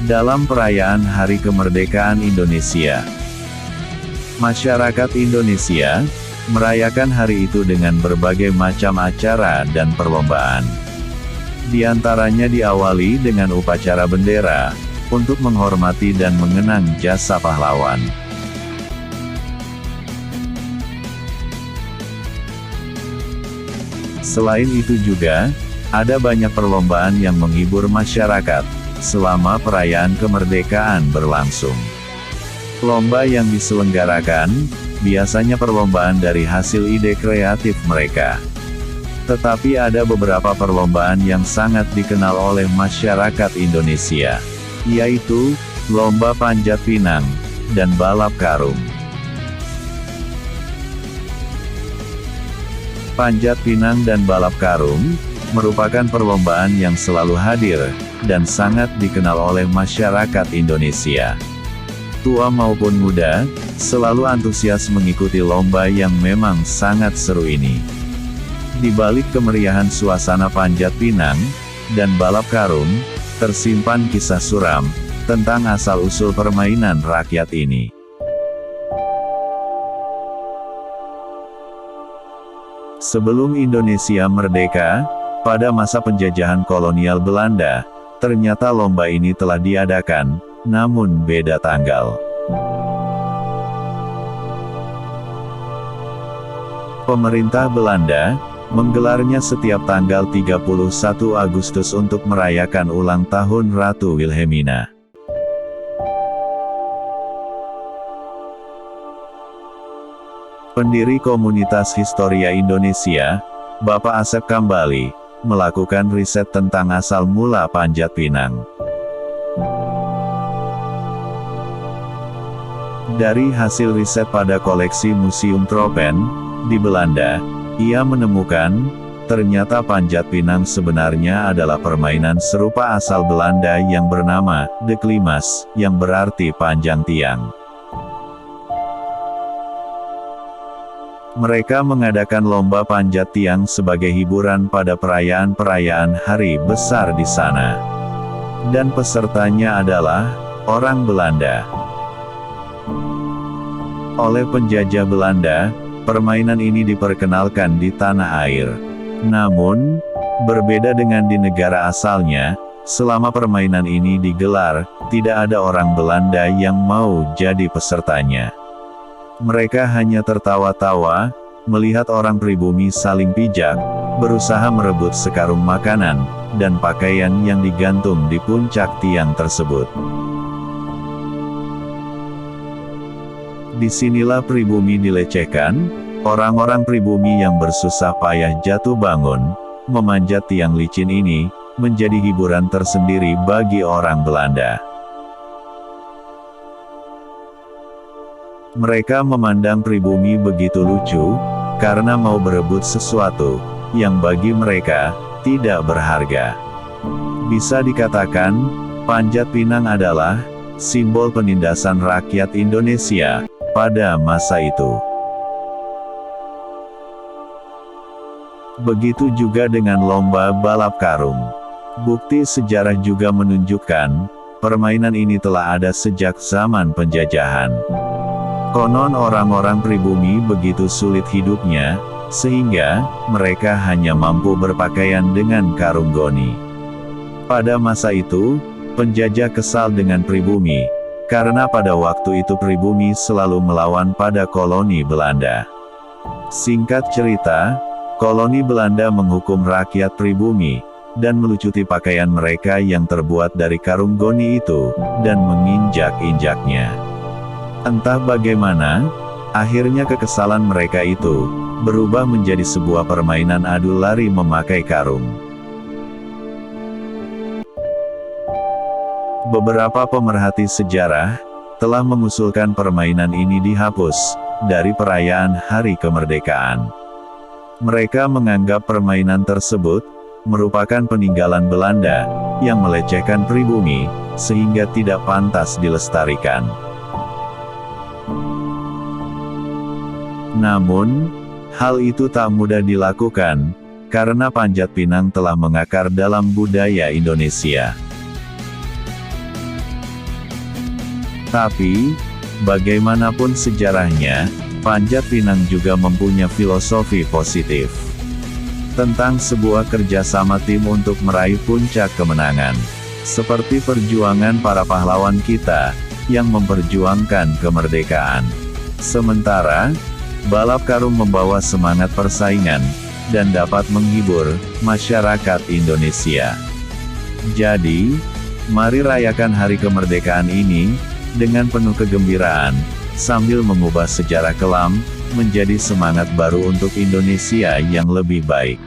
dalam perayaan Hari Kemerdekaan Indonesia. Masyarakat Indonesia merayakan hari itu dengan berbagai macam acara dan perlombaan. Di antaranya diawali dengan upacara bendera, untuk menghormati dan mengenang jasa pahlawan. Selain itu juga, ada banyak perlombaan yang menghibur masyarakat, selama perayaan kemerdekaan berlangsung. Lomba yang diselenggarakan, biasanya perlombaan dari hasil ide kreatif mereka. Tetapi ada beberapa perlombaan yang sangat dikenal oleh masyarakat Indonesia, yaitu, lomba panjat pinang, dan balap karung. Panjat pinang dan balap karung, merupakan perlombaan yang selalu hadir, dan sangat dikenal oleh masyarakat Indonesia. Tua maupun muda, selalu antusias mengikuti lomba yang memang sangat seru ini. Di balik kemeriahan suasana panjat pinang, dan balap karung, tersimpan kisah suram, tentang asal-usul permainan rakyat ini. Sebelum Indonesia merdeka, pada masa penjajahan kolonial Belanda, ternyata lomba ini telah diadakan, namun beda tanggal. Pemerintah Belanda menggelarnya setiap tanggal 31 Agustus untuk merayakan ulang tahun Ratu Wilhelmina. Pendiri Komunitas Historia Indonesia, Bapak Asep Kambali, melakukan riset tentang asal mula panjat pinang. Dari hasil riset pada koleksi Museum Tropen, di Belanda, ia menemukan, ternyata panjat pinang sebenarnya adalah permainan serupa asal Belanda yang bernama de klimas, yang berarti panjang tiang. Mereka mengadakan lomba panjat tiang sebagai hiburan pada perayaan-perayaan hari besar di sana. Dan pesertanya adalah orang Belanda. Oleh penjajah Belanda, permainan ini diperkenalkan di tanah air. Namun, berbeda dengan di negara asalnya, selama permainan ini digelar, tidak ada orang Belanda yang mau jadi pesertanya. Mereka hanya tertawa-tawa, melihat orang pribumi saling pijak, berusaha merebut sekarung makanan, dan pakaian yang digantung di puncak tiang tersebut. Disinilah pribumi dilecehkan, orang-orang pribumi yang bersusah payah jatuh bangun, memanjat tiang licin ini, menjadi hiburan tersendiri bagi orang Belanda. Mereka memandang pribumi begitu lucu, karena mau berebut sesuatu, yang bagi mereka, tidak berharga. Bisa dikatakan, panjat pinang adalah, simbol penindasan rakyat Indonesia, pada masa itu. Begitu juga dengan lomba balap karung. Bukti sejarah juga menunjukkan, permainan ini telah ada sejak zaman penjajahan. Konon orang-orang pribumi begitu sulit hidupnya, sehingga mereka hanya mampu berpakaian dengan karung goni. Pada masa itu, penjajah kesal dengan pribumi, karena pada waktu itu pribumi selalu melawan pada koloni Belanda. Singkat cerita, koloni Belanda menghukum rakyat pribumi, dan melucuti pakaian mereka yang terbuat dari karung goni itu, dan menginjak-injaknya. Entah bagaimana, akhirnya kekesalan mereka itu, berubah menjadi sebuah permainan adu lari memakai karung. Beberapa pemerhati sejarah, telah mengusulkan permainan ini dihapus, dari perayaan Hari Kemerdekaan. Mereka menganggap permainan tersebut, merupakan peninggalan Belanda, yang melecehkan pribumi, sehingga tidak pantas dilestarikan. Namun, hal itu tak mudah dilakukan, karena panjat pinang telah mengakar dalam budaya Indonesia. Tapi, bagaimanapun sejarahnya, Panjat Pinang juga mempunyai filosofi positif tentang sebuah kerjasama tim untuk meraih puncak kemenangan. Seperti perjuangan para pahlawan kita, yang memperjuangkan kemerdekaan. Sementara, balap karung membawa semangat persaingan, dan dapat menghibur masyarakat Indonesia. Jadi, mari rayakan hari kemerdekaan ini, dengan penuh kegembiraan, sambil mengubah sejarah kelam, menjadi semangat baru untuk Indonesia yang lebih baik.